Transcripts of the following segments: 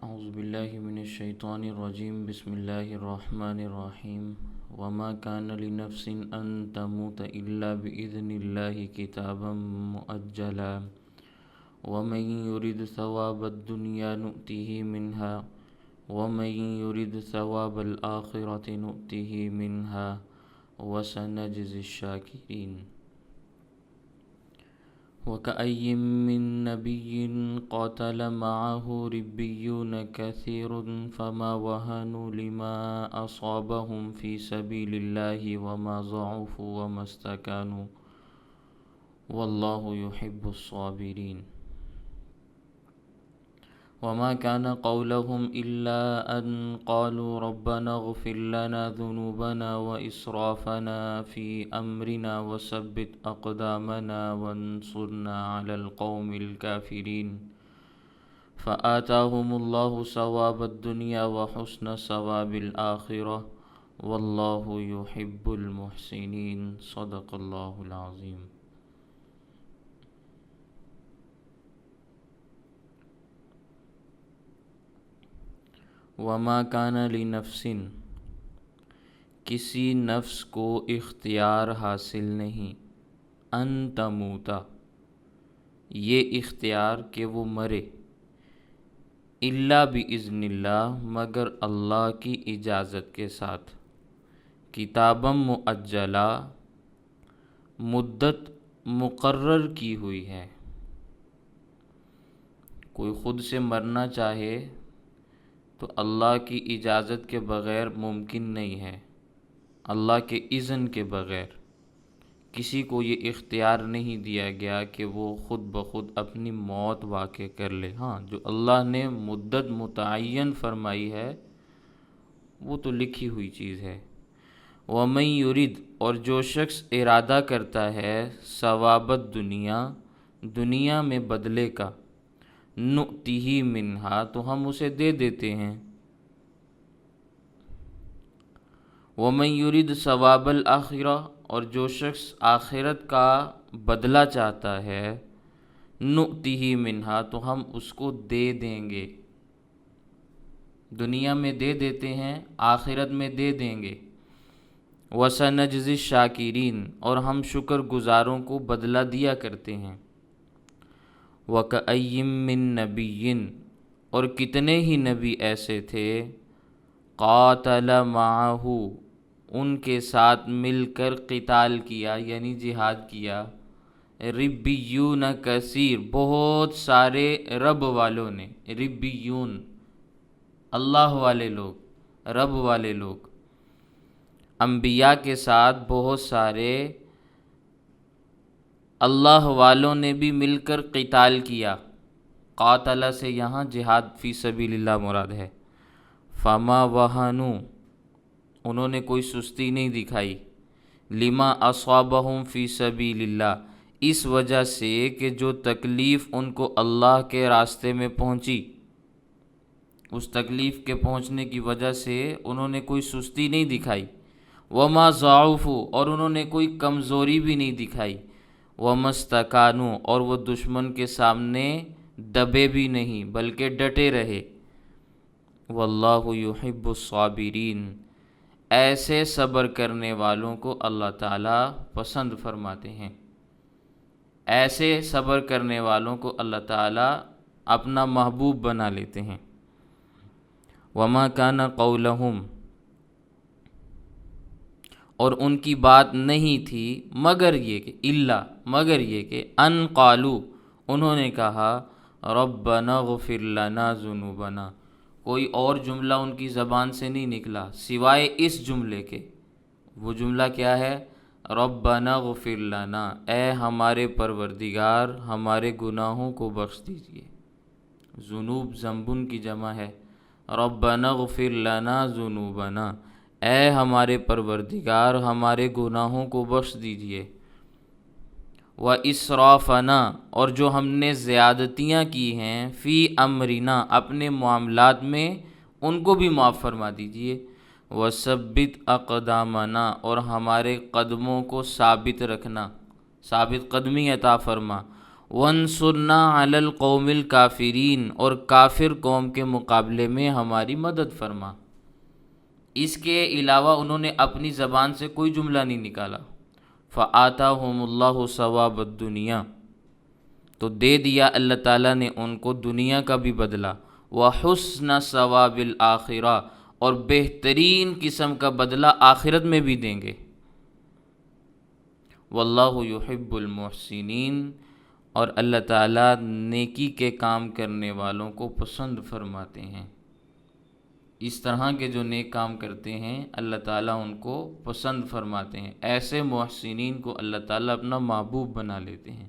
اعوذ باللہ من الشیطان الرجیم بسم اللہ الرحمن الرحیم وما كان لنفس ان تموت الا باذن اللہ کتابا مؤجلا ومن يرد ثواب الدنيا نؤته منها ومن يرد ثواب الآخرة نؤته منها وسنجزي الشاكرين وكأي من نبي قاتل معه ربيون كثير فما وهنوا لما أصابهم في سبيل الله وما ضعفوا وما استكانوا والله يحب الصابرين وما كان قولهم إلا أن قالوا ربنا اغفر لنا ذنوبنا وإسرافنا في أمرنا وثبت أقدامنا وانصرنا على القوم الكافرين فآتاهم الله ثواب الدنيا وحسن ثواب الآخرة والله يحب المحسنين صدق الله العظيم. وما کان لنفس، کسی نفس کو اختیار حاصل نہیں، ان تموتا، یہ اختیار کہ وہ مرے، الا باذن اللہ، مگر اللہ کی اجازت کے ساتھ، کتابا مؤجلا، مدت مقرر کی ہوئی ہے. کوئی خود سے مرنا چاہے تو اللہ کی اجازت کے بغیر ممکن نہیں ہے، اللہ کے اذن کے بغیر کسی کو یہ اختیار نہیں دیا گیا کہ وہ خود بخود اپنی موت واقع کر لے. ہاں، جو اللہ نے مدت متعین فرمائی ہے وہ تو لکھی ہوئی چیز ہے. وَمَن يُرِدْ، اور جو شخص ارادہ کرتا ہے ثواب الدنیا، دنیا میں بدلے کا، نُؤْتِهِ مِنْهَا، تو ہم اسے دے دیتے ہیں. وَمَن يُرِدْ ثواب الآخرہ، اور جو شخص آخرت کا بدلہ چاہتا ہے، نُؤْتِهِ مِنْهَا، تو ہم اس کو دے دیں گے. دنیا میں دے دیتے ہیں، آخرت میں دے دیں گے. وَسَنَجْزِي الشَّاكِرِينَ، اور ہم شکر گزاروں کو بدلہ دیا کرتے ہیں. وَكَأَيٍّ مِّن نَّبِيٍّ، اور کتنے ہی نبی ایسے تھے، قاتل معہ، ان کے ساتھ مل کر قتال کیا یعنی جہاد کیا، ربیون کثیر، بہت سارے رب والوں نے، ربیون اللہ والے لوگ، رب والے لوگ، انبیاء کے ساتھ بہت سارے اللہ والوں نے بھی مل کر قتال کیا. قاتل سے یہاں جہاد فی سبیل اللہ مراد ہے. فما وہنوا، انہوں نے کوئی سستی نہیں دکھائی، لما اصابہم فی سبیل اللہ، اس وجہ سے کہ جو تکلیف ان کو اللہ کے راستے میں پہنچی، اس تکلیف کے پہنچنے کی وجہ سے انہوں نے کوئی سستی نہیں دکھائی. وما ضعفوا، اور انہوں نے کوئی کمزوری بھی نہیں دکھائی. وما استکانوا، اور وہ دشمن کے سامنے دبے بھی نہیں بلکہ ڈٹے رہے. واللہ یحب الصابرین، ایسے صبر کرنے والوں کو اللہ تعالیٰ پسند فرماتے ہیں. ایسے صبر کرنے والوں کو اللہ تعالیٰ اپنا محبوب بنا لیتے ہیں. وما کان قولہم، اور ان کی بات نہیں تھی مگر یہ کہ مگر یہ کہ ان قالو، انہوں نے کہا ربنا اغفر لنا ذنوبنا، کوئی اور جملہ ان کی زبان سے نہیں نکلا سوائے اس جملے کے. وہ جملہ کیا ہے؟ ربنا اغفر لنا، اے ہمارے پروردگار ہمارے گناہوں کو بخش دیجئے. ذنوب ذنبن کی جمع ہے. ربنا اغفر لنا ذنوبنا، اے ہمارے پروردگار ہمارے گناہوں کو بخش دیجئے. وَإِسْرَافَنَا، اور جو ہم نے زیادتیاں کی ہیں، فی امرنا، اپنے معاملات میں، ان کو بھی معاف فرما دیجئے. وَثَبِّتْ أَقْدَامَنَا، اور ہمارے قدموں کو ثابت رکھنا، ثابت قدمی عطا فرما. وانصرنا علی القوم الکافرین، اور کافر قوم کے مقابلے میں ہماری مدد فرما۔ اس کے علاوہ انہوں نے اپنی زبان سے کوئی جملہ نہیں نکالا۔ فآتاہم اللہ ثواب الدنیا، تو دے دیا اللہ تعالیٰ نے ان کو دنیا کا بھی بدلہ، وحسن ثواب الآخرہ، اور بہترین قسم کا بدلہ آخرت میں بھی دیں گے۔ واللہ یحب المحسنین، اور اللہ تعالیٰ نیکی کے کام کرنے والوں کو پسند فرماتے ہیں۔ اس طرح کے جو نیک کام کرتے ہیں اللہ تعالیٰ ان کو پسند فرماتے ہیں۔ ایسے محسنین کو اللہ تعالیٰ اپنا محبوب بنا لیتے ہیں۔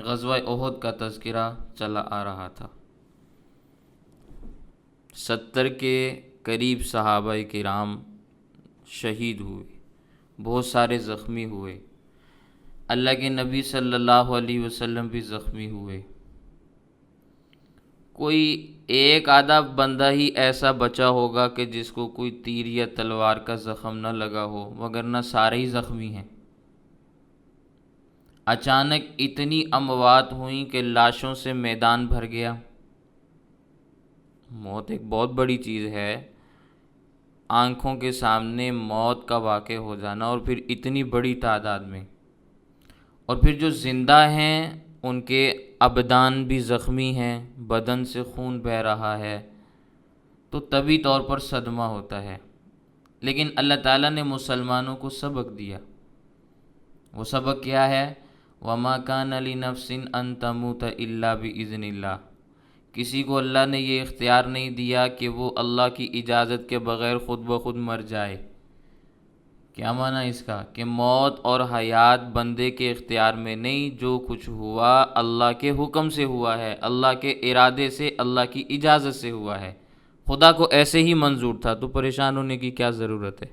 غزوہ احد کا تذکرہ چلا آ رہا تھا۔ 70 کے قریب صحابہ کرام شہید ہوئے، بہت سارے زخمی ہوئے، اللہ کے نبی صلی اللہ علیہ وسلم بھی زخمی ہوئے۔ کوئی ایک آدھا بندہ ہی ایسا بچا ہوگا کہ جس کو کوئی تیر یا تلوار کا زخم نہ لگا ہو، وگرنہ سارے ہی زخمی ہیں۔ اچانک اتنی اموات ہوئیں کہ لاشوں سے میدان بھر گیا۔ موت ایک بہت بڑی چیز ہے، آنکھوں کے سامنے موت کا واقع ہو جانا، اور پھر اتنی بڑی تعداد میں، اور پھر جو زندہ ہیں ان کے ابدان بھی زخمی ہیں، بدن سے خون بہہ رہا ہے، تو طبی طور پر صدمہ ہوتا ہے۔ لیکن اللہ تعالیٰ نے مسلمانوں کو سبق دیا۔ وہ سبق کیا ہے؟ وَمَا كَانَ لِنَفْسٍ أَن تَمُوتَ إِلَّا بِإِذْنِ اللَّهِ، کسی کو اللہ نے یہ اختیار نہیں دیا کہ وہ اللہ کی اجازت کے بغیر خود بخود مر جائے۔ کیا معنی اس کا؟ کہ موت اور حیات بندے کے اختیار میں نہیں، جو کچھ ہوا اللہ کے حکم سے ہوا ہے، اللہ کے ارادے سے، اللہ کی اجازت سے ہوا ہے۔ خدا کو ایسے ہی منظور تھا، تو پریشان ہونے کی کیا ضرورت ہے؟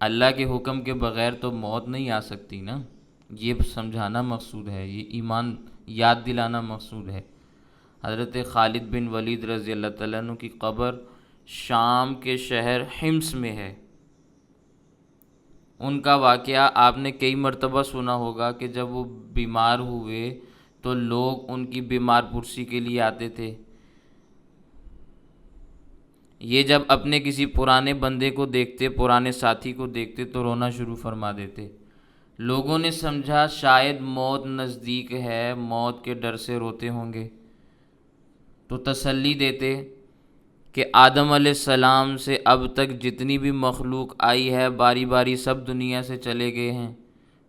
اللہ کے حکم کے بغیر تو موت نہیں آ سکتی نا، یہ سمجھانا مقصود ہے، یہ ایمان یاد دلانا مقصود ہے۔ حضرت خالد بن ولید رضی اللہ تعالیٰ عنہ کی قبر شام کے شہر حمص میں ہے۔ ان کا واقعہ آپ نے کئی مرتبہ سنا ہوگا کہ جب وہ بیمار ہوئے تو لوگ ان کی بیمار پرسی کے لیے آتے تھے۔ یہ جب اپنے کسی پرانے بندے کو دیکھتے، پرانے ساتھی کو دیکھتے تو رونا شروع فرما دیتے۔ لوگوں نے سمجھا شاید موت نزدیک ہے، موت کے ڈر سے روتے ہوں گے، تو تسلی دیتے کہ آدم علیہ السلام سے اب تک جتنی بھی مخلوق آئی ہے باری باری سب دنیا سے چلے گئے ہیں۔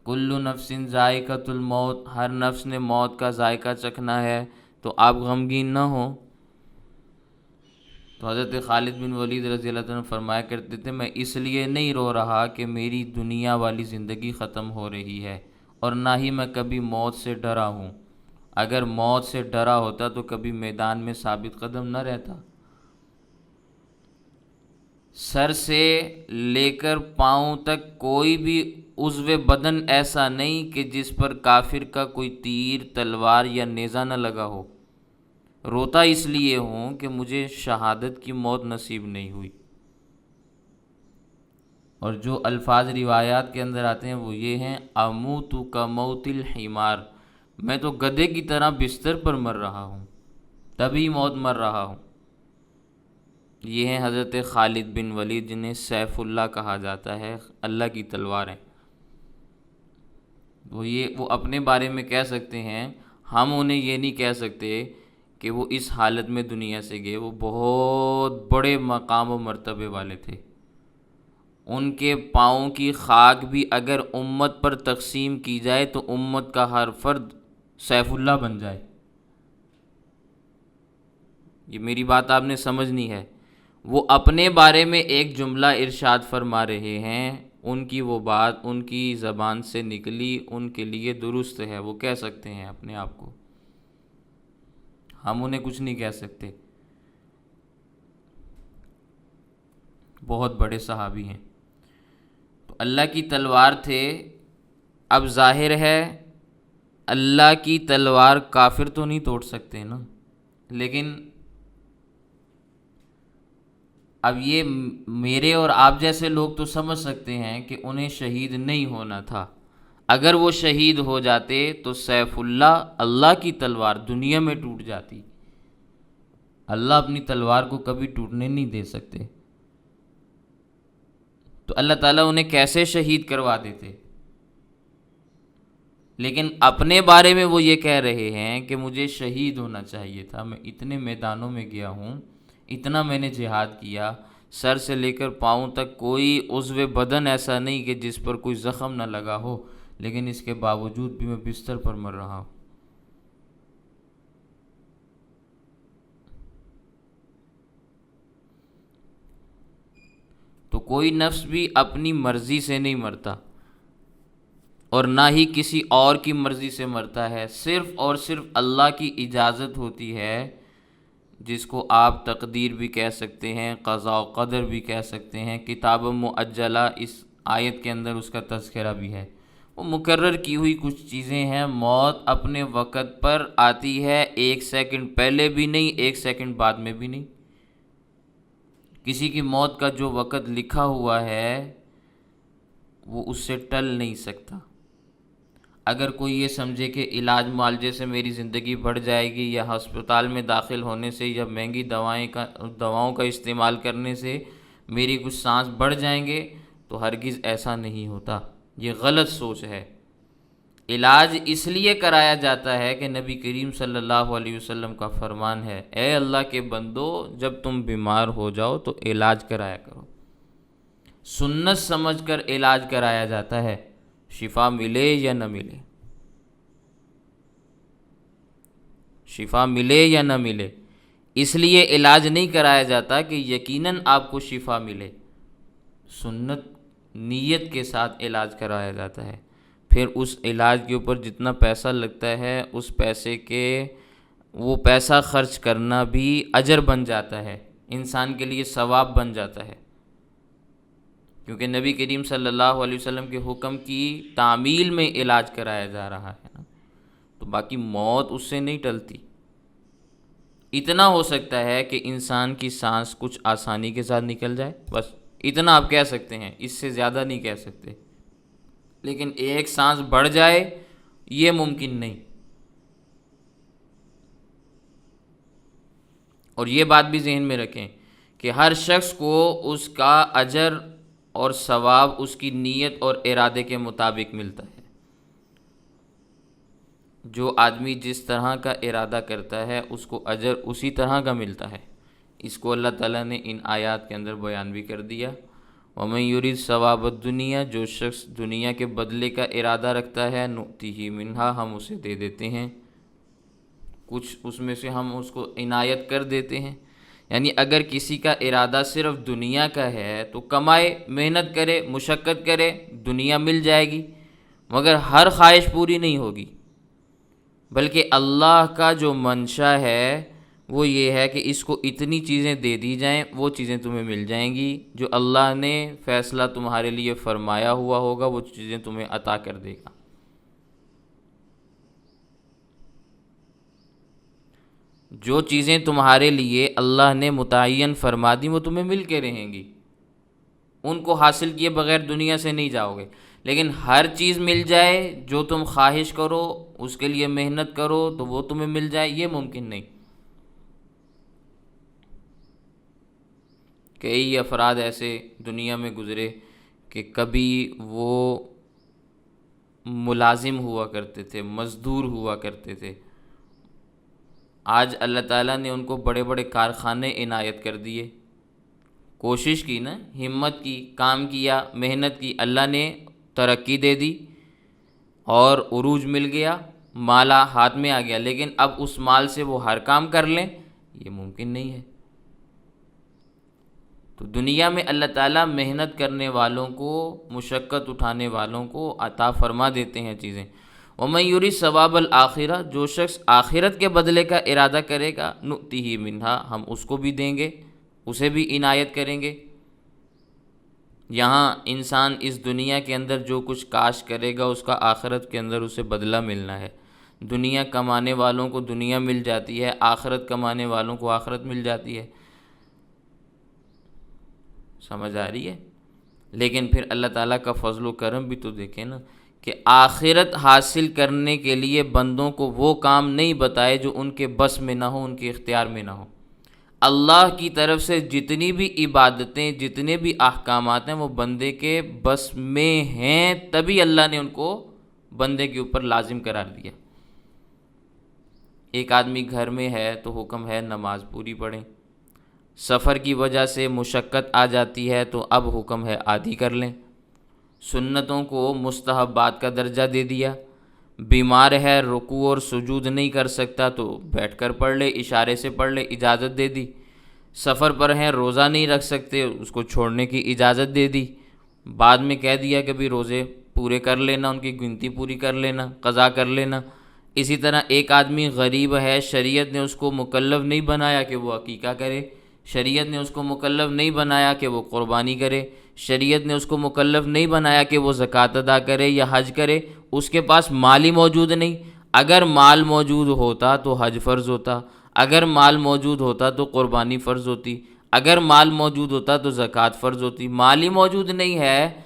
کل نفس ذائقۃ الموت، ہر نفس نے موت کا ذائقہ چکھنا ہے، تو آپ غمگین نہ ہوں۔ تو حضرت خالد بن ولید رضی اللہ عنہ فرمایا کرتے تھے، میں اس لیے نہیں رو رہا کہ میری دنیا والی زندگی ختم ہو رہی ہے، اور نہ ہی میں کبھی موت سے ڈرا ہوں۔ اگر موت سے ڈرا ہوتا تو کبھی میدان میں ثابت قدم نہ رہتا۔ سر سے لے کر پاؤں تک کوئی بھی عضو بدن ایسا نہیں کہ جس پر کافر کا کوئی تیر، تلوار یا نیزہ نہ لگا ہو۔ روتا اس لیے ہوں کہ مجھے شہادت کی موت نصیب نہیں ہوئی۔ اور جو الفاظ روایات کے اندر آتے ہیں وہ یہ ہیں، اموت کموت الحمار، میں تو گدھے کی طرح بستر پر مر رہا ہوں، تبھی موت مر رہا ہوں۔ یہ ہیں حضرت خالد بن ولید، جنہیں سیف اللہ کہا جاتا ہے، اللہ کی تلوار ہیں۔ وہ اپنے بارے میں کہہ سکتے ہیں، ہم انہیں یہ نہیں کہہ سکتے کہ وہ اس حالت میں دنیا سے گئے۔ وہ بہت بڑے مقام و مرتبے والے تھے۔ ان کے پاؤں کی خاک بھی اگر امت پر تقسیم کی جائے تو امت کا ہر فرد سیف اللہ بن جائے۔ یہ میری بات آپ نے سمجھنی ہے۔ وہ اپنے بارے میں ایک جملہ ارشاد فرما رہے ہیں، ان کی وہ بات ان کی زبان سے نکلی، ان کے لیے درست ہے، وہ کہہ سکتے ہیں اپنے آپ کو، ہم انہیں کچھ نہیں کہہ سکتے۔ بہت بڑے صحابی ہیں، تو اللہ کی تلوار تھے۔ اب ظاہر ہے اللہ کی تلوار کافر تو نہیں توڑ سکتے نا، لیکن اب یہ میرے اور آپ جیسے لوگ تو سمجھ سکتے ہیں کہ انہیں شہید نہیں ہونا تھا، اگر وہ شہید ہو جاتے تو سیف اللہ، اللہ کی تلوار دنیا میں ٹوٹ جاتی۔ اللہ اپنی تلوار کو کبھی ٹوٹنے نہیں دے سکتے، تو اللہ تعالیٰ انہیں کیسے شہید کروا دیتے؟ لیکن اپنے بارے میں وہ یہ کہہ رہے ہیں کہ مجھے شہید ہونا چاہیے تھا، میں اتنے میدانوں میں گیا ہوں، اتنا میں نے جہاد کیا، سر سے لے کر پاؤں تک کوئی عضو بدن ایسا نہیں کہ جس پر کوئی زخم نہ لگا ہو، لیکن اس کے باوجود بھی میں بستر پر مر رہا ہوں۔ تو کوئی نفس بھی اپنی مرضی سے نہیں مرتا، اور نہ ہی کسی اور کی مرضی سے مرتا ہے، صرف اور صرف اللہ کی اجازت ہوتی ہے، جس کو آپ تقدیر بھی کہہ سکتے ہیں، قضاء و قدر بھی کہہ سکتے ہیں، کتاب مؤجلہ اس آیت کے اندر اس کا تذکرہ بھی ہے۔ وہ مقرر کی ہوئی کچھ چیزیں ہیں، موت اپنے وقت پر آتی ہے، 1 سیکنڈ پہلے بھی نہیں، 1 سیکنڈ بعد میں بھی نہیں۔ کسی کی موت کا جو وقت لکھا ہوا ہے وہ اس سے ٹل نہیں سکتا۔ اگر کوئی یہ سمجھے کہ علاج معالجے سے میری زندگی بڑھ جائے گی، یا ہسپتال میں داخل ہونے سے، یا مہنگی دواؤں کا استعمال کرنے سے میری کچھ سانس بڑھ جائیں گے، تو ہرگز ایسا نہیں ہوتا، یہ غلط سوچ ہے۔ علاج اس لیے کرایا جاتا ہے کہ نبی کریم صلی اللہ علیہ وسلم کا فرمان ہے، اے اللہ کے بندو، جب تم بیمار ہو جاؤ تو علاج کرایا کرو۔ سنت سمجھ کر علاج کرایا جاتا ہے، شفا ملے یا نہ ملے، شفا ملے یا نہ ملے، اس لیے علاج نہیں کرایا جاتا کہ یقیناً آپ کو شفا ملے۔ سنت نیت کے ساتھ علاج کرایا جاتا ہے، پھر اس علاج کے اوپر جتنا پیسہ لگتا ہے اس پیسے کے وہ پیسہ خرچ کرنا بھی اجر بن جاتا ہے، انسان کے لیے ثواب بن جاتا ہے، کیونکہ نبی کریم صلی اللہ علیہ وسلم کے حکم کی تعمیل میں علاج کرایا جا رہا ہے نا، تو باقی موت اس سے نہیں ٹلتی۔ اتنا ہو سکتا ہے کہ انسان کی سانس کچھ آسانی کے ساتھ نکل جائے، بس اتنا آپ کہہ سکتے ہیں، اس سے زیادہ نہیں کہہ سکتے، لیکن ایک سانس بڑھ جائے یہ ممکن نہیں۔ اور یہ بات بھی ذہن میں رکھیں کہ ہر شخص کو اس کا اجر اور ثواب اس کی نیت اور ارادے کے مطابق ملتا ہے۔ جو آدمی جس طرح کا ارادہ کرتا ہے اس کو اجر اسی طرح کا ملتا ہے، اس کو اللہ تعالیٰ نے ان آیات کے اندر بیان بھی کر دیا۔ وَمَن يُرِدْ ثَوَابَ الدُّنْيَا، جو شخص دنیا کے بدلے کا ارادہ رکھتا ہے، نُؤْتِهِ مِنْهَا، ہم اسے دے دیتے ہیں، کچھ اس میں سے ہم اس کو عنایت کر دیتے ہیں۔ یعنی اگر کسی کا ارادہ صرف دنیا کا ہے تو کمائے، محنت کرے، مشقت کرے، دنیا مل جائے گی، مگر ہر خواہش پوری نہیں ہوگی، بلکہ اللہ کا جو منشا ہے وہ یہ ہے کہ اس کو اتنی چیزیں دے دی جائیں، وہ چیزیں تمہیں مل جائیں گی، جو اللہ نے فیصلہ تمہارے لیے فرمایا ہوا ہوگا وہ چیزیں تمہیں عطا کر دے گا۔ جو چیزیں تمہارے لیے اللہ نے متعین فرما دی وہ تمہیں مل کے رہیں گی، ان کو حاصل کیے بغیر دنیا سے نہیں جاؤ گے۔ لیکن ہر چیز مل جائے، جو تم خواہش کرو اس کے لیے محنت کرو تو وہ تمہیں مل جائے، یہ ممکن نہیں۔ کئی افراد ایسے دنیا میں گزرے کہ کبھی وہ ملازم ہوا کرتے تھے، مزدور ہوا کرتے تھے، آج اللہ تعالیٰ نے ان کو بڑے بڑے کارخانے عنایت کر دیے، کوشش کی نا، ہمت کی، کام کیا، محنت کی، اللہ نے ترقی دے دی اور عروج مل گیا، مالا ہاتھ میں آ گیا، لیکن اب اس مال سے وہ ہر کام کر لیں یہ ممکن نہیں ہے۔ تو دنیا میں اللہ تعالیٰ محنت کرنے والوں کو، مشقت اٹھانے والوں کو عطا فرما دیتے ہیں چیزیں۔ وَمَن يُرِدْ ثَوَابَ الْآخِرَةِ، جو شخص آخرت کے بدلے کا ارادہ کرے گا، نُؤْتِهِ مِنْهَا، ہم اس کو بھی دیں گے، اسے بھی عنایت کریں گے۔ یہاں انسان اس دنیا کے اندر جو کچھ کاش کرے گا اس کا آخرت کے اندر اسے بدلہ ملنا ہے۔ دنیا کمانے والوں کو دنیا مل جاتی ہے، آخرت کمانے والوں کو آخرت مل جاتی ہے۔ سمجھ آ رہی ہے؟ لیکن پھر اللہ تعالیٰ کا فضل و کرم بھی تو دیکھیں نا، کہ آخرت حاصل کرنے کے لیے بندوں کو وہ کام نہیں بتائے جو ان کے بس میں نہ ہو، ان کے اختیار میں نہ ہو۔ اللہ کی طرف سے جتنی بھی عبادتیں، جتنے بھی احکامات ہیں، وہ بندے کے بس میں ہیں، تبھی اللہ نے ان کو بندے کے اوپر لازم قرار دیا۔ ایک آدمی گھر میں ہے تو حکم ہے نماز پوری پڑھیں، سفر کی وجہ سے مشقت آ جاتی ہے تو اب حکم ہے آدھی کر لیں، سنتوں کو مستحبات کا درجہ دے دیا، بیمار ہے رکوع اور سجود نہیں کر سکتا تو بیٹھ کر پڑھ لے، اشارے سے پڑھ لے، اجازت دے دی، سفر پر ہیں روزہ نہیں رکھ سکتے، اس کو چھوڑنے کی اجازت دے دی، بعد میں کہہ دیا کہ بھی روزے پورے کر لینا، ان کی گنتی پوری کر لینا، قضا کر لینا۔ اسی طرح ایک آدمی غریب ہے، شریعت نے اس کو مکلف نہیں بنایا کہ وہ عقیقہ کرے، شریعت نے اس کو مکلف نہیں بنایا کہ وہ قربانی کرے، شریعت نے اس کو مکلف نہیں بنایا کہ وہ زکوٰۃ ادا کرے یا حج کرے، اس کے پاس مال ہی موجود نہیں۔ اگر مال موجود ہوتا تو حج فرض ہوتا، اگر مال موجود ہوتا تو قربانی فرض ہوتی، اگر مال موجود ہوتا تو زکوٰۃ فرض ہوتی، مال ہی موجود نہیں ہے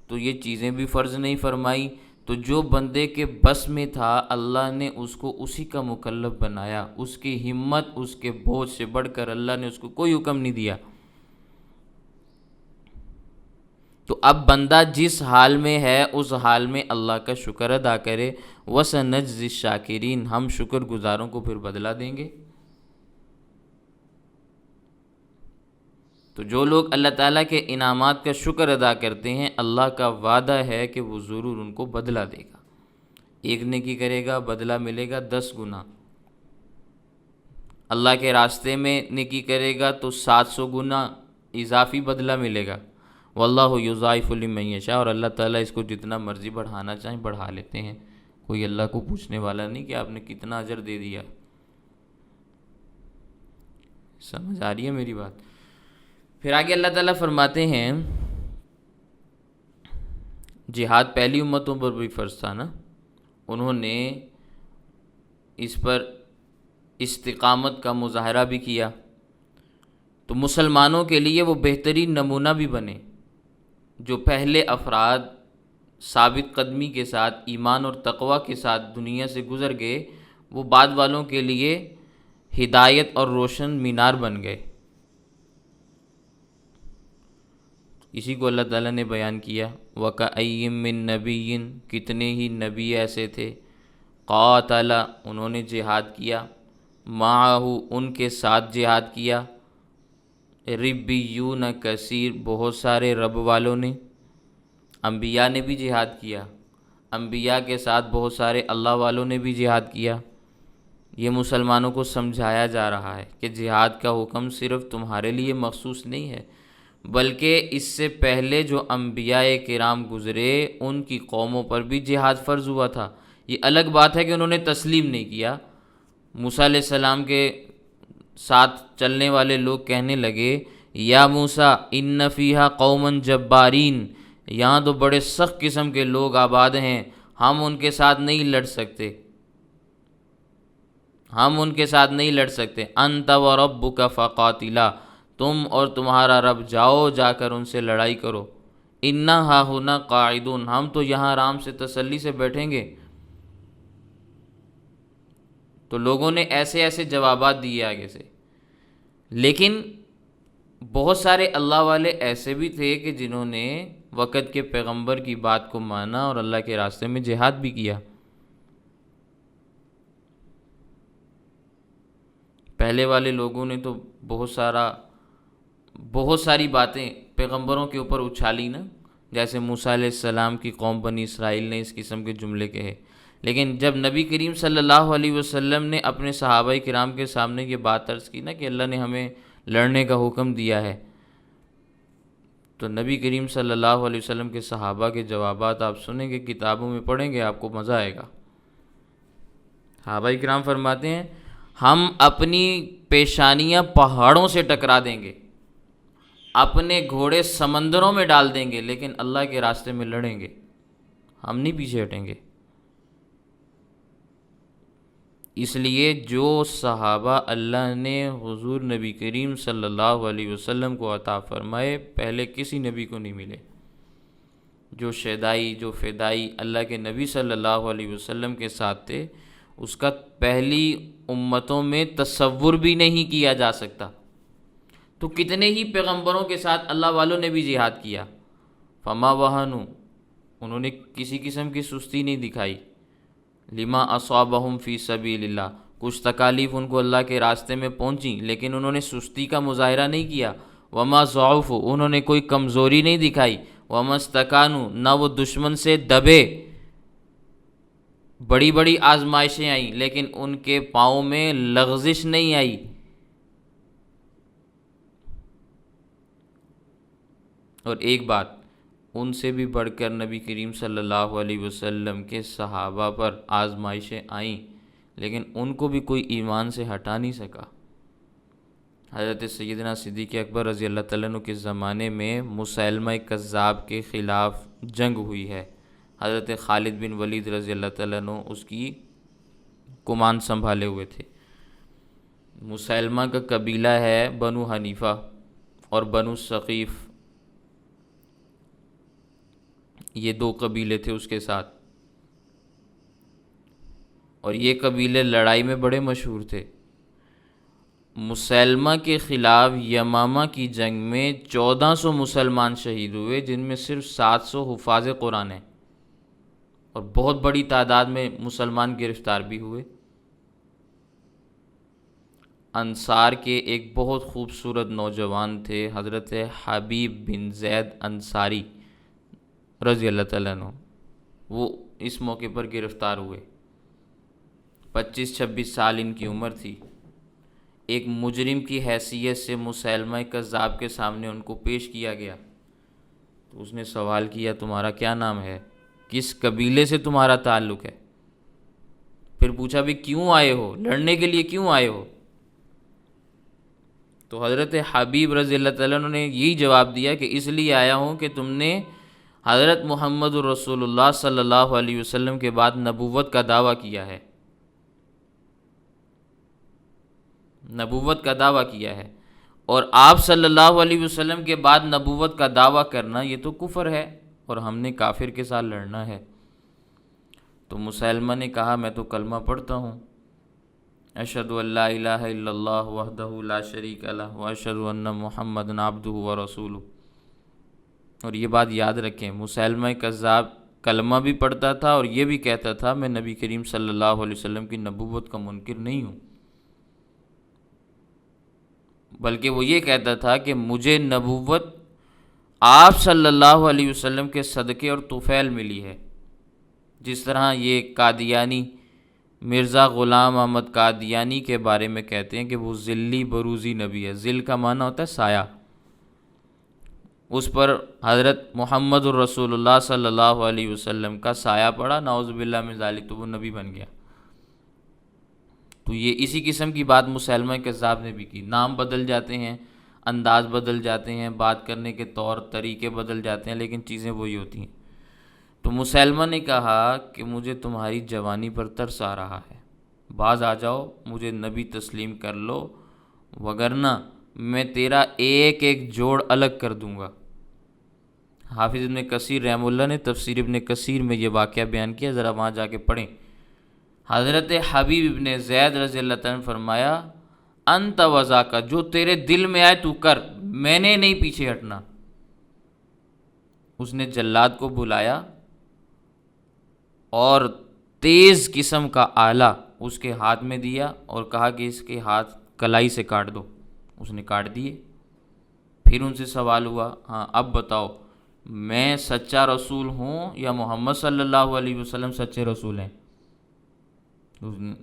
تو یہ چیزیں بھی فرض نہیں فرمائی۔ تو جو بندے کے بس میں تھا اللہ نے اس کو اسی کا مکلف بنایا، اس کی ہمت، اس کے بوجھ سے بڑھ کر اللہ نے اس کو کوئی حکم نہیں دیا۔ تو اب بندہ جس حال میں ہے اس حال میں اللہ کا شکر ادا کرے، وَسَنَجْزِي الشَّاكِرِينَ، ہم شکر گزاروں کو پھر بدلہ دیں گے۔ تو جو لوگ اللہ تعالیٰ کے انعامات کا شکر ادا کرتے ہیں، اللہ کا وعدہ ہے کہ وہ ضرور ان کو بدلہ دے گا۔ ایک نیکی کرے گا بدلہ ملے گا 10 گنا، اللہ کے راستے میں نیکی کرے گا تو 700 گنا اضافی بدلہ ملے گا۔ واللہ یضاعف لمن یشاء، اور اللہ تعالیٰ اس کو جتنا مرضی بڑھانا چاہیں بڑھا لیتے ہیں، کوئی اللہ کو پوچھنے والا نہیں کہ آپ نے کتنا اجر دے دیا۔ سمجھ آ رہی ہے میری بات؟ پھر آگے اللہ تعالیٰ فرماتے ہیں جہاد پہلی امتوں پر بھی فرض تھا نا، انہوں نے اس پر استقامت کا مظاہرہ بھی کیا، تو مسلمانوں کے لیے وہ بہترین نمونہ بھی بنے۔ جو پہلے افراد ثابت قدمی کے ساتھ، ایمان اور تقوی کے ساتھ دنیا سے گزر گئے، وہ بعد والوں کے لیے ہدایت اور روشن مینار بن گئے۔ اسی کو اللہ تعالیٰ نے بیان کیا، وَكَأَيٍّ مِّن نَبِيٍّ، کتنے ہی نبی ایسے تھے، قاتل، انہوں نے جہاد کیا، معہ، ان کے ساتھ جہاد کیا، ربیون کثیر، بہت سارے رب والوں نے، انبیاء نے بھی جہاد کیا، انبیاء کے ساتھ بہت سارے اللہ والوں نے بھی جہاد کیا۔ یہ مسلمانوں کو سمجھایا جا رہا ہے کہ جہاد کا حکم صرف تمہارے لیے مخصوص نہیں ہے، بلکہ اس سے پہلے جو انبیاء کرام گزرے ان کی قوموں پر بھی جہاد فرض ہوا تھا۔ یہ الگ بات ہے کہ انہوں نے تسلیم نہیں کیا۔ موسیٰ علیہ السلام کے ساتھ چلنے والے لوگ کہنے لگے، یا موسیٰ ان فیہا قوما جبارین، یہاں تو بڑے سخت قسم کے لوگ آباد ہیں، ہم ان کے ساتھ نہیں لڑ سکتے، ہم ان کے ساتھ نہیں لڑ سکتے۔ انت وربک فقاتلا، تم اور تمہارا رب جاؤ، جا کر ان سے لڑائی کرو۔ انا ہاہنا قاعدون، ہم تو یہاں آرام سے تسلی سے بیٹھیں گے۔ تو لوگوں نے ایسے ایسے جوابات دیے آگے سے، لیکن بہت سارے اللہ والے ایسے بھی تھے کہ جنہوں نے وقت کے پیغمبر کی بات کو مانا اور اللہ کے راستے میں جہاد بھی کیا۔ پہلے والے لوگوں نے تو بہت ساری باتیں پیغمبروں کے اوپر اچھالی نا، جیسے موسیٰ علیہ السلام کی قوم بنی اسرائیل نے اس قسم کے جملے کہے، لیکن جب نبی کریم صلی اللہ علیہ وسلم نے اپنے صحابہ کرام کے سامنے یہ بات عرض کی نا کہ اللہ نے ہمیں لڑنے کا حکم دیا ہے، تو نبی کریم صلی اللہ علیہ وسلم کے صحابہ کے جوابات آپ سنیں گے، کتابوں میں پڑھیں گے، آپ کو مزہ آئے گا۔ صحابہ کرام فرماتے ہیں ہم اپنی پیشانیاں پہاڑوں سے ٹکرا دیں گے، اپنے گھوڑے سمندروں میں ڈال دیں گے، لیکن اللہ کے راستے میں لڑیں گے، ہم نہیں پیچھے ہٹیں گے۔ اس لیے جو صحابہ اللہ نے حضور نبی کریم صلی اللہ علیہ وسلم کو عطا فرمائے پہلے کسی نبی کو نہیں ملے، جو شیدائی جو فدائی اللہ کے نبی صلی اللہ علیہ وسلم کے ساتھ تھے، اس کا پہلی امتوں میں تصور بھی نہیں کیا جا سکتا۔ تو کتنے ہی پیغمبروں کے ساتھ اللہ والوں نے بھی جہاد کیا، فما وہنوا، انہوں نے کسی قسم کی سستی نہیں دکھائی، لما اصابہم فی سبیل اللہ، کچھ تکالیف ان کو اللہ کے راستے میں پہنچی لیکن انہوں نے سستی کا مظاہرہ نہیں کیا، وما ضعفوا، انہوں نے کوئی کمزوری نہیں دکھائی، وما استکانوا، نہ وہ دشمن سے دبے، بڑی بڑی آزمائشیں آئیں لیکن ان کے پاؤں میں لغزش نہیں آئی۔ اور ایک بات، ان سے بھی بڑھ کر نبی کریم صلی اللہ علیہ وسلم کے صحابہ پر آزمائشیں آئیں لیکن ان کو بھی کوئی ایمان سے ہٹا نہیں سکا۔ حضرت سیدنا صدیق اکبر رضی اللہ تعالیٰ عنہ کے زمانے میں مسیلمہ کذاب کے خلاف جنگ ہوئی ہے، حضرت خالد بن ولید رضی اللہ تعالیٰ عنہ اس کی کمان سنبھالے ہوئے تھے۔ مسیلمہ کا قبیلہ ہے بنو حنیفہ اور بنو ثقیف، یہ دو قبیلے تھے اس کے ساتھ، اور یہ قبیلے لڑائی میں بڑے مشہور تھے۔ مسیلمہ کے خلاف یمامہ کی جنگ میں 1400 مسلمان شہید ہوئے، جن میں صرف 700 حفاظ قرآن ہیں، اور بہت بڑی تعداد میں مسلمان گرفتار بھی ہوئے۔ انصار کے ایک بہت خوبصورت نوجوان تھے حضرت حبیب بن زید انصاری رضی اللہ تعالیٰ عنہ، وہ اس موقع پر گرفتار ہوئے۔ 25-26 سال ان کی عمر تھی۔ ایک مجرم کی حیثیت سے مسیلمہ کذاب کے سامنے ان کو پیش کیا گیا، تو اس نے سوال کیا تمہارا کیا نام ہے، کس قبیلے سے تمہارا تعلق ہے؟ پھر پوچھا بھی کیوں آئے ہو، لڑنے کے لیے کیوں آئے ہو؟ تو حضرت حبیب رضی اللہ تعالیٰ عنہ نے یہی جواب دیا کہ اس لیے آیا ہوں کہ تم نے حضرت محمد الرسول اللہ صلی اللہ علیہ وسلم کے بعد نبوت کا دعویٰ کیا ہے، نبوت کا دعویٰ کیا ہے، اور آپ صلی اللہ علیہ وسلم کے بعد نبوت کا دعویٰ کرنا یہ تو کفر ہے، اور ہم نے کافر کے ساتھ لڑنا ہے۔ تو مسیلمہ نے کہا میں تو کلمہ پڑھتا ہوں، اشہد ان لا الہ الا اللہ وحدہ لا شریک لہ واشہد ان محمدًا عبدہ ورسولہ۔ اور یہ بات یاد رکھیں، مسیلمہ کذاب کلمہ بھی پڑھتا تھا اور یہ بھی کہتا تھا میں نبی کریم صلی اللہ علیہ وسلم کی نبوت کا منکر نہیں ہوں، بلکہ وہ یہ کہتا تھا کہ مجھے نبوت آپ صلی اللہ علیہ وسلم کے صدقے اور طفیل ملی ہے۔ جس طرح یہ قادیانی مرزا غلام احمد قادیانی کے بارے میں کہتے ہیں کہ وہ ذلی بروزی نبی ہے، ذل کا معنی ہوتا ہے سایہ، اس پر حضرت محمد الرسول اللہ صلی اللہ علیہ وسلم کا سایہ پڑا، نعوذ باللہ من ذالک، تو وہ نبی بن گیا۔ تو یہ اسی قسم کی بات مسیلمہ کذاب نے بھی کی، نام بدل جاتے ہیں، انداز بدل جاتے ہیں، بات کرنے کے طور طریقے بدل جاتے ہیں، لیکن چیزیں وہی ہوتی ہیں۔ تو مسیلمہ نے کہا کہ مجھے تمہاری جوانی پر ترس آ رہا ہے، باز آ جاؤ، مجھے نبی تسلیم کر لو، وگرنہ میں تیرا ایک ایک جوڑ الگ کر دوں گا۔ حافظ ابن کثیر رحمہ اللہ نے تفسیر ابن کثیر میں یہ واقعہ بیان کیا، ذرا وہاں جا کے پڑھیں۔ حضرت حبیب ابن زید رضی اللہ تعالیٰ نے فرمایا انت وذاک، جو تیرے دل میں آئے تو کر، میں نے نہیں پیچھے ہٹنا۔ اس نے جلاد کو بلایا اور تیز قسم کا آلہ اس کے ہاتھ میں دیا اور کہا کہ اس کے ہاتھ کلائی سے کاٹ دو۔ اس نے کاٹ دیے۔ پھر ان سے سوال ہوا ہاں اب بتاؤ میں سچا رسول ہوں یا محمد صلی اللہ علیہ وسلم سچے رسول ہیں؟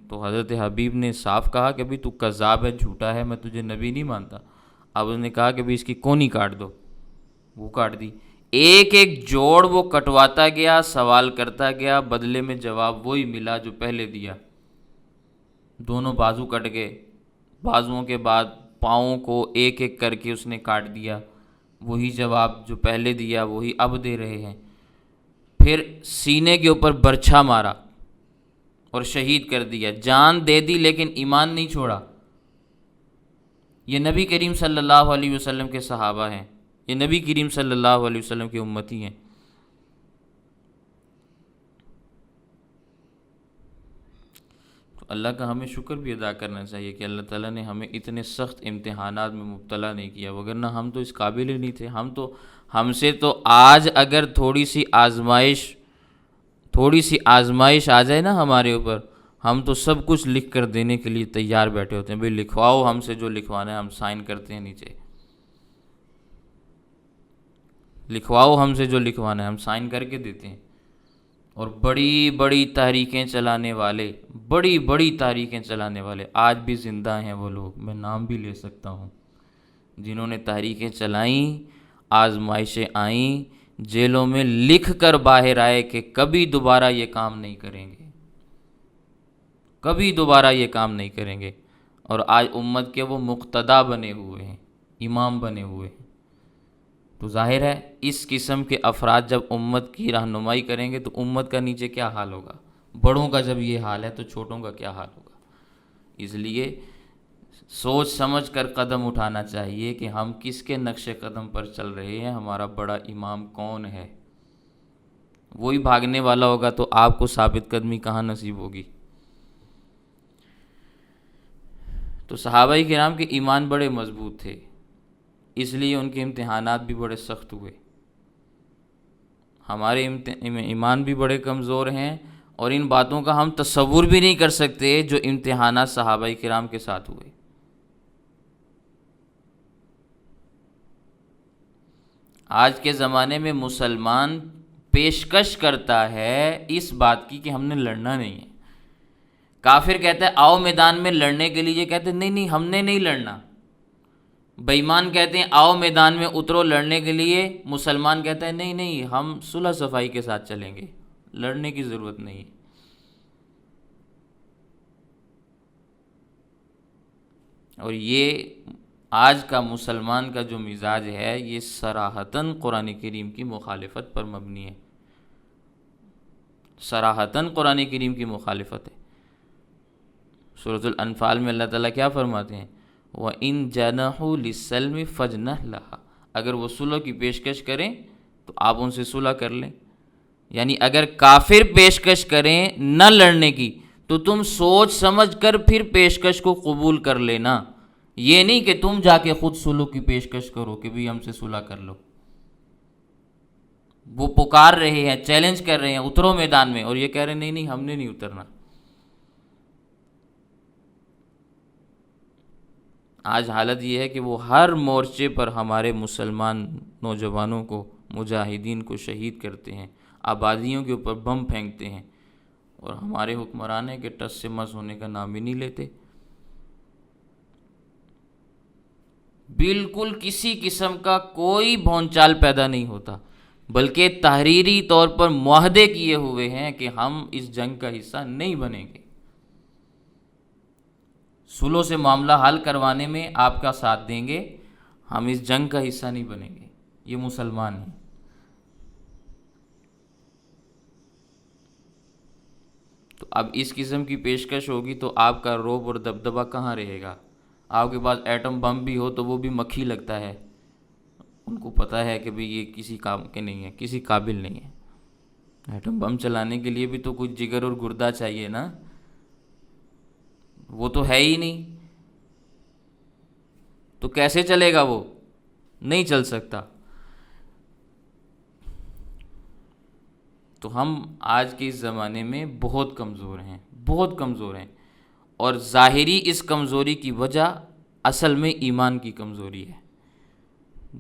تو حضرت حبیب نے صاف کہا کہ بھی تو کذاب ہے، جھوٹا ہے، میں تجھے نبی نہیں مانتا۔ اب اس نے کہا کہ بھی اس کی کونی کاٹ دو، وہ کاٹ دی۔ ایک ایک جوڑ وہ کٹواتا گیا، سوال کرتا گیا، بدلے میں جواب وہی ملا جو پہلے دیا۔ دونوں بازو کٹ گئے، بازوؤں کے بعد پاؤں کو ایک ایک کر کے اس نے کاٹ دیا، وہی جواب جو پہلے دیا وہی اب دے رہے ہیں۔ پھر سینے کے اوپر برچھا مارا، اور شہید کر دیا، جان دے دی لیکن ایمان نہیں چھوڑا۔ یہ نبی کریم صلی اللہ علیہ وسلم کے صحابہ ہیں، یہ نبی کریم صلی اللہ علیہ وسلم کی امتی ہیں۔ تو اللہ کا ہمیں شکر بھی ادا کرنا چاہیے کہ اللہ تعالیٰ نے ہمیں اتنے سخت امتحانات میں مبتلا نہیں کیا، وگرنہ ہم تو اس قابل ہی نہیں تھے۔ ہم سے تو آج اگر تھوڑی سی آزمائش آ جائے نا ہمارے اوپر، ہم تو سب کچھ لکھ کر دینے کے لیے تیار بیٹھے ہوتے ہیں، بھئی لکھواؤ ہم سے جو لکھوانا ہے، ہم سائن کرتے ہیں نیچے، لکھواؤ ہم سے جو لکھوانا ہے، ہم سائن کر کے دیتے ہیں۔ اور بڑی بڑی تحریکیں چلانے والے آج بھی زندہ ہیں، وہ لوگ میں نام بھی لے سکتا ہوں، جنہوں نے تحریکیں چلائیں، آزمائشیں آئیں، جیلوں میں لکھ کر باہر آئے کہ کبھی دوبارہ یہ کام نہیں کریں گے، کبھی دوبارہ یہ کام نہیں کریں گے، اور آج امت کے وہ مقتدا بنے ہوئے ہیں، امام بنے ہوئے ہیں۔ تو ظاہر ہے اس قسم کے افراد جب امت کی رہنمائی کریں گے تو امت کا نیچے کیا حال ہوگا؟ بڑوں کا جب یہ حال ہے تو چھوٹوں کا کیا حال ہوگا؟ اس لیے سوچ سمجھ کر قدم اٹھانا چاہیے کہ ہم کس کے نقش قدم پر چل رہے ہیں، ہمارا بڑا امام کون ہے۔ وہی بھاگنے والا ہوگا تو آپ کو ثابت قدمی کہاں نصیب ہوگی؟ تو صحابہ کرام کے ایمان بڑے مضبوط تھے، اس لیے ان کے امتحانات بھی بڑے سخت ہوئے۔ ہمارے ایمان بھی بڑے کمزور ہیں، اور ان باتوں کا ہم تصور بھی نہیں کر سکتے جو امتحانات صحابہ کرام کے ساتھ ہوئے۔ آج کے زمانے میں مسلمان پیشکش کرتا ہے اس بات کی کہ ہم نے لڑنا نہیں ہے۔ کافر کہتا ہے آؤ میدان میں لڑنے کے لیے، کہتے ہیں نہیں ہم نے نہیں لڑنا۔ بے ایمان کہتے ہیں آؤ میدان میں اترو لڑنے کے لیے، مسلمان کہتا ہے نہیں ہم صلح صفائی کے ساتھ چلیں گے، لڑنے کی ضرورت نہیں ہے۔ اور یہ آج کا مسلمان کا جو مزاج ہے یہ صراحتاً قرآن کریم کی مخالفت پر مبنی ہے، صراحتاً قرآن کریم کی مخالفت ہے۔ سورۃ الانفال میں اللہ تعالیٰ کیا فرماتے ہیں؟ وَإِن جَنَحُوا لِلسَّلْمِ فَاجْنَحْ لَهَا، اگر وہ صلح کی پیشکش کریں تو آپ ان سے صلح کر لیں۔ یعنی اگر کافر پیشکش کریں نہ لڑنے کی تو تم سوچ سمجھ کر پھر پیشکش کو قبول کر لینا، یہ نہیں کہ تم جا کے خود صلح کی پیشکش کرو کہ بھی ہم سے صلح کر لو۔ وہ پکار رہے ہیں، چیلنج کر رہے ہیں اترو میدان میں، اور یہ کہہ رہے ہیں نہیں ہم نے نہیں اترنا۔ آج حالت یہ ہے کہ وہ ہر مورچے پر ہمارے مسلمان نوجوانوں کو، مجاہدین کو شہید کرتے ہیں، آبادیوں کے اوپر بم پھینکتے ہیں، اور ہمارے حکمران ہیں کہ ٹس سے مس ہونے کا نام ہی نہیں لیتے۔ بالکل کسی قسم کا کوئی بھون چال پیدا نہیں ہوتا، بلکہ تحریری طور پر معاہدے کیے ہوئے ہیں کہ ہم اس جنگ کا حصہ نہیں بنیں گے، صلح سے معاملہ حل کروانے میں آپ کا ساتھ دیں گے، ہم اس جنگ کا حصہ نہیں بنیں گے۔ یہ مسلمان ہیں۔ تو اب اس قسم کی پیشکش ہوگی تو آپ کا رعب اور دبدبہ کہاں رہے گا؟ آپ کے پاس ایٹم بم بھی ہو تو وہ بھی مکھی لگتا ہے، ان کو پتہ ہے کہ بھی یہ کسی کام کے نہیں ہے، کسی قابل نہیں ہے۔ ایٹم بم چلانے کے لیے بھی تو کچھ جگر اور گردہ چاہیے نا، وہ تو ہے ہی نہیں، تو کیسے چلے گا؟ وہ نہیں چل سکتا۔ تو ہم آج کے اس زمانے میں بہت کمزور ہیں، اور ظاہری اس کمزوری کی وجہ اصل میں ایمان کی کمزوری ہے۔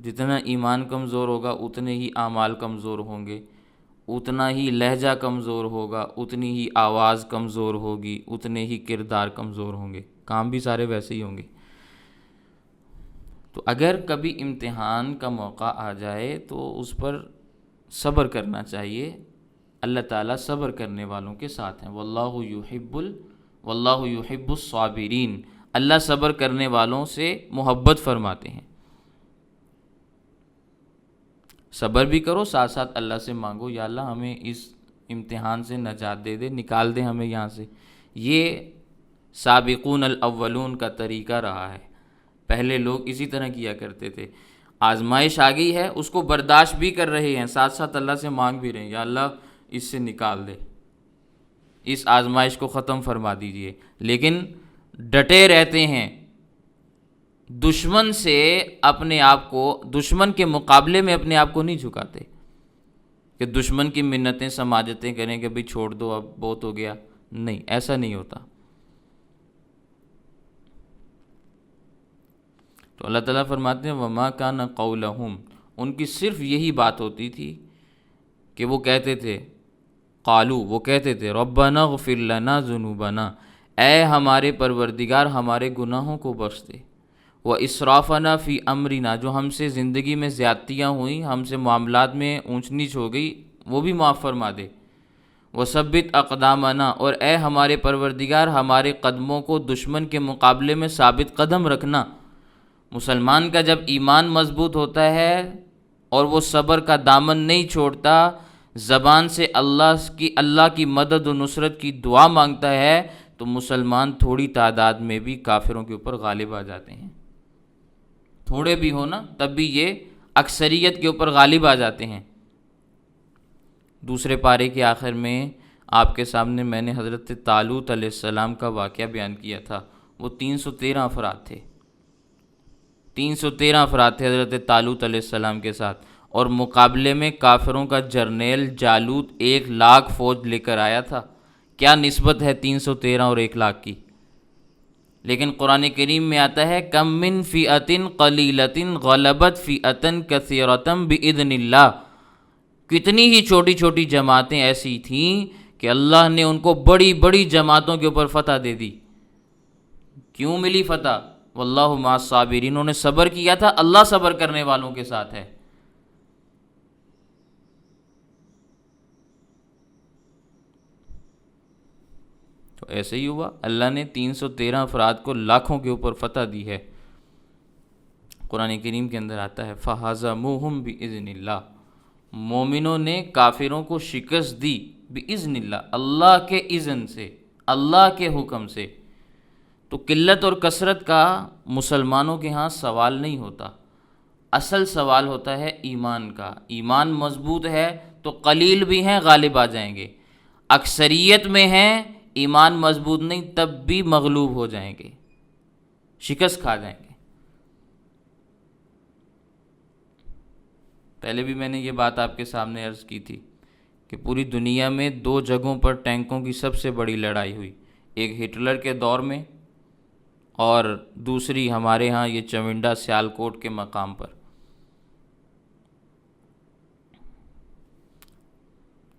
جتنا ایمان کمزور ہوگا اتنے ہی اعمال کمزور ہوں گے، اتنا ہی لہجہ کمزور ہوگا، اتنی ہی آواز کمزور ہوگی، اتنے ہی کردار کمزور ہوں گے، کام بھی سارے ویسے ہی ہوں گے۔ تو اگر کبھی امتحان کا موقع آ جائے تو اس پر صبر کرنا چاہیے، اللہ تعالیٰ صبر کرنے والوں کے ساتھ ہیں، واللہ یحب الصابرین، اللہ صبر کرنے والوں سے محبت فرماتے ہیں۔ صبر بھی کرو، ساتھ ساتھ اللہ سے مانگو یا اللہ ہمیں اس امتحان سے نجات دے دے، نکال دے ہمیں یہاں سے۔ یہ سابقون الاولون کا طریقہ رہا ہے، پہلے لوگ اسی طرح کیا کرتے تھے۔ آزمائش آ گئی ہے، اس کو برداشت بھی کر رہے ہیں، ساتھ ساتھ اللہ سے مانگ بھی رہے ہیں، یا اللہ اس سے نکال دے، اس آزمائش کو ختم فرما دیجئے، لیکن ڈٹے رہتے ہیں، دشمن سے اپنے آپ کو، دشمن کے مقابلے میں اپنے آپ کو نہیں جھکاتے کہ دشمن کی منتیں سماجتیں کریں کہ بھئی چھوڑ دو اب بہت ہو گیا، نہیں، ایسا نہیں ہوتا۔ تو اللہ تعالیٰ فرماتے ہیں وَمَا كَانَ قَوْلَهُمْ، ان کی صرف یہی بات ہوتی تھی کہ وہ کہتے تھے، قالو، وہ کہتے تھے ربنا اغفر لنا ذنوبنا، اے ہمارے پروردگار ہمارے گناہوں کو بخش دے، واسرافنا فی امرنا، جو ہم سے زندگی میں زیادتیاں ہوئیں، ہم سے معاملات میں اونچ نیچ ہو گئی، وہ بھی معاف فرما دے، وثبت اقدامنا، اور اے ہمارے پروردگار ہمارے قدموں کو دشمن کے مقابلے میں ثابت قدم رکھنا۔ مسلمان کا جب ایمان مضبوط ہوتا ہے اور وہ صبر کا دامن نہیں چھوڑتا، زبان سے اللہ کی مدد و نصرت کی دعا مانگتا ہے، تو مسلمان تھوڑی تعداد میں بھی کافروں کے اوپر غالب آ جاتے ہیں، تھوڑے بھی ہو نا تب بھی یہ اکثریت کے اوپر غالب آ جاتے ہیں۔ دوسرے پارے کے آخر میں آپ کے سامنے میں نے حضرت طالوت علیہ السلام کا واقعہ بیان کیا تھا، وہ 313 افراد تھے، 313 افراد تھے حضرت طالوت علیہ السلام کے ساتھ، اور مقابلے میں کافروں کا جرنیل جالوت 1,00,000 فوج لے کر آیا تھا۔ کیا نسبت ہے 313 اور 1,00,000 کی؟ لیکن قرآن کریم میں آتا ہے کم من فئۃ قلیلۃ غلبت فئۃ کثیرۃ بإذن اللہ، کتنی ہی چھوٹی چھوٹی جماعتیں ایسی تھیں کہ اللہ نے ان کو بڑی بڑی جماعتوں کے اوپر فتح دے دی۔ کیوں ملی فتح؟ واللہ مع الصابرین، انہوں نے صبر کیا تھا، اللہ صبر کرنے والوں کے ساتھ ہے۔ تو ایسے ہی ہوا، اللہ نے 313 افراد کو لاکھوں کے اوپر فتح دی ہے۔ قرآن کریم کے اندر آتا ہے فَهَزَمُوهُمْ بِإِذْنِ اللَّهِ، مومنوں نے کافروں کو شکست دی بِإِذْنِ اللَّهِ، اللہ کے اذن سے، اللہ کے حکم سے۔ تو قلت اور کثرت کا مسلمانوں کے ہاں سوال نہیں ہوتا، اصل سوال ہوتا ہے ایمان کا۔ ایمان مضبوط ہے تو قلیل بھی ہیں غالب آ جائیں گے، اکثریت میں ہیں ایمان مضبوط نہیں تب بھی مغلوب ہو جائیں گے، شکست کھا جائیں گے۔ پہلے بھی میں نے یہ بات آپ کے سامنے عرض کی تھی کہ پوری دنیا میں 2 جگہوں پر ٹینکوں کی سب سے بڑی لڑائی ہوئی، ایک ہٹلر کے دور میں اور دوسری ہمارے ہاں یہ چونڈا سیالکوٹ کے مقام پر۔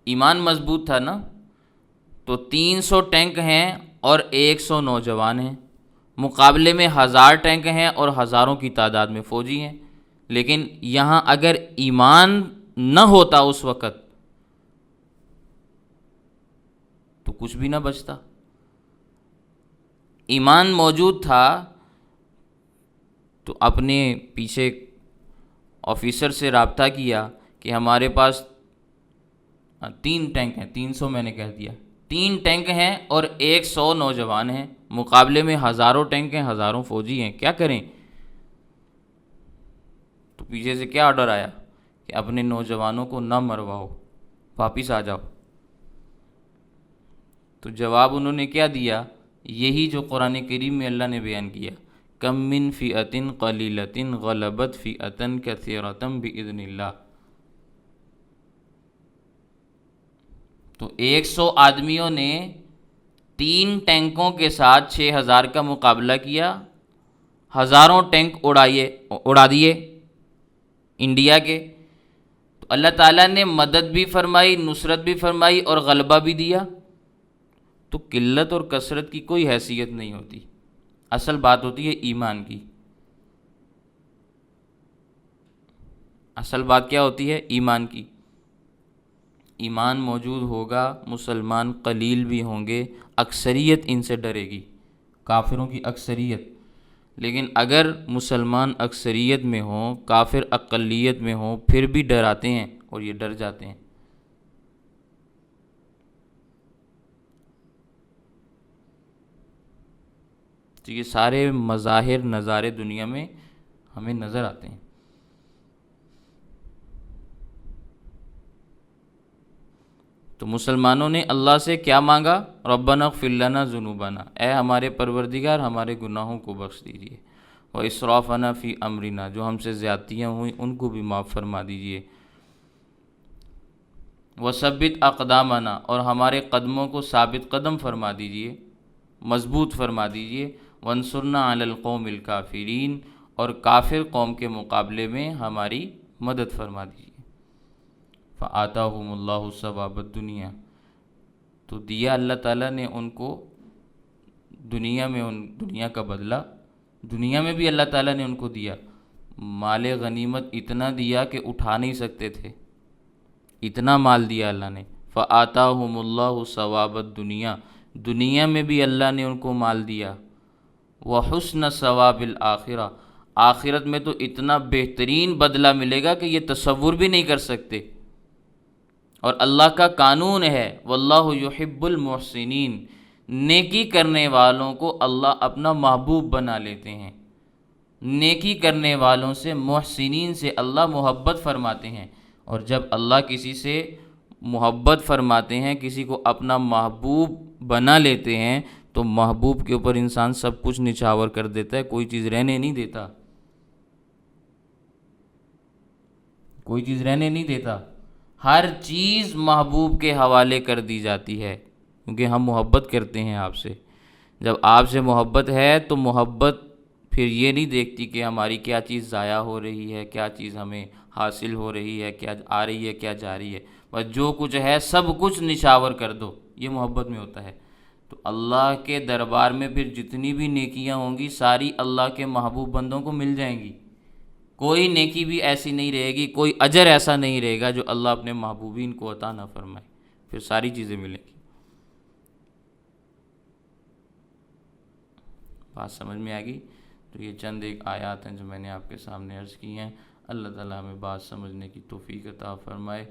ایمان مضبوط تھا نا، تو 300 ٹینک ہیں اور 100 نوجوان ہیں، مقابلے میں 1000 ٹینک ہیں اور ہزاروں کی تعداد میں فوجی ہیں۔ لیکن یہاں اگر ایمان نہ ہوتا اس وقت تو کچھ بھی نہ بچتا، ایمان موجود تھا تو اپنے پیچھے آفیسر سے رابطہ کیا کہ ہمارے پاس 3 ٹینک ہیں، 300 میں نے کہہ دیا، 3 ٹینک ہیں اور 100 نوجوان ہیں، مقابلے میں ہزاروں ٹینک ہیں، ہزاروں فوجی ہیں، کیا کریں؟ تو پیچھے سے کیا آرڈر آیا کہ اپنے نوجوانوں کو نہ مرواؤ، واپس آ جاؤ۔ تو جواب انہوں نے کیا دیا؟ یہی جو قرآن کریم میں اللہ نے بیان کیا، کم من فئۃ قلیلۃ غلبت فئۃ کثیرۃ بإذن اللہ۔ تو 100 آدمیوں نے 3 ٹینکوں کے ساتھ 6000 کا مقابلہ کیا، ہزاروں ٹینک اڑا دیے انڈیا کے۔ تو اللہ تعالیٰ نے مدد بھی فرمائی، نصرت بھی فرمائی اور غلبہ بھی دیا۔ تو قلت اور کثرت کی کوئی حیثیت نہیں ہوتی، اصل بات ہوتی ہے ایمان کی۔ اصل بات کیا ہوتی ہے؟ ایمان کی۔ ایمان موجود ہوگا، مسلمان قلیل بھی ہوں گے، اکثریت ان سے ڈرے گی، کافروں کی اکثریت۔ لیکن اگر مسلمان اکثریت میں ہوں، کافر اقلیت میں ہوں، پھر بھی ڈراتے ہیں اور یہ ڈر جاتے ہیں۔ تو یہ سارے مظاہر نظارے دنیا میں ہمیں نظر آتے ہیں۔ تو مسلمانوں نے اللہ سے کیا مانگا؟ ربنا اغفر لنا ذنوبنا، اے ہمارے پروردگار ہمارے گناہوں کو بخش دیجیے، واسرافنا فی امرنا، جو ہم سے زیادتیاں ہوئیں ان کو بھی معاف فرما دیجیے، وثبت اقدامنا، اور ہمارے قدموں کو ثابت قدم فرما دیجیے، مضبوط فرما دیجیے، وانصرنا علی القوم الکافرین، اور کافر قوم کے مقابلے میں ہماری مدد فرما دیجیے۔ فآتاہم اللہ ثواب الدنیا، تو دیا اللہ تعالیٰ نے ان کو دنیا میں، دنیا کا بدلہ دنیا میں بھی اللہ تعالیٰ نے ان کو دیا، مال غنیمت اتنا دیا کہ اٹھا نہیں سکتے تھے، اتنا مال دیا اللہ نے۔ فآتاہم اللہ ثواب الدنیا، دنیا میں بھی اللہ نے ان کو مال دیا، وحسن ثواب الآخرہ، آخرت میں تو اتنا بہترین بدلہ ملے گا کہ یہ تصور بھی نہیں کر سکتے۔ اور اللہ کا قانون ہے واللہ یحب المحسنین، نیکی کرنے والوں کو اللہ اپنا محبوب بنا لیتے ہیں، نیکی کرنے والوں سے، محسنین سے اللہ محبت فرماتے ہیں۔ اور جب اللہ کسی سے محبت فرماتے ہیں، کسی کو اپنا محبوب بنا لیتے ہیں، تو محبوب کے اوپر انسان سب کچھ نچھاور کر دیتا ہے، کوئی چیز رہنے نہیں دیتا، کوئی چیز رہنے نہیں دیتا، ہر چیز محبوب کے حوالے کر دی جاتی ہے، کیونکہ ہم محبت کرتے ہیں آپ سے۔ جب آپ سے محبت ہے تو محبت پھر یہ نہیں دیکھتی کہ ہماری کیا چیز ضائع ہو رہی ہے، کیا چیز ہمیں حاصل ہو رہی ہے، کیا آ رہی ہے، کیا جا رہی ہے، بس جو کچھ ہے سب کچھ نچھاور کر دو، یہ محبت میں ہوتا ہے۔ تو اللہ کے دربار میں پھر جتنی بھی نیکیاں ہوں گی ساری اللہ کے محبوب بندوں کو مل جائیں گی، کوئی نیکی بھی ایسی نہیں رہے گی، کوئی اجر ایسا نہیں رہے گا جو اللہ اپنے محبوبین کو عطا نہ فرمائے، پھر ساری چیزیں ملیں گی۔ بات سمجھ میں آ گئی؟ تو یہ چند ایک آیات ہیں جو میں نے آپ کے سامنے عرض کی ہیں۔ اللہ تعالیٰ ہمیں بات سمجھنے کی توفیق عطا فرمائے۔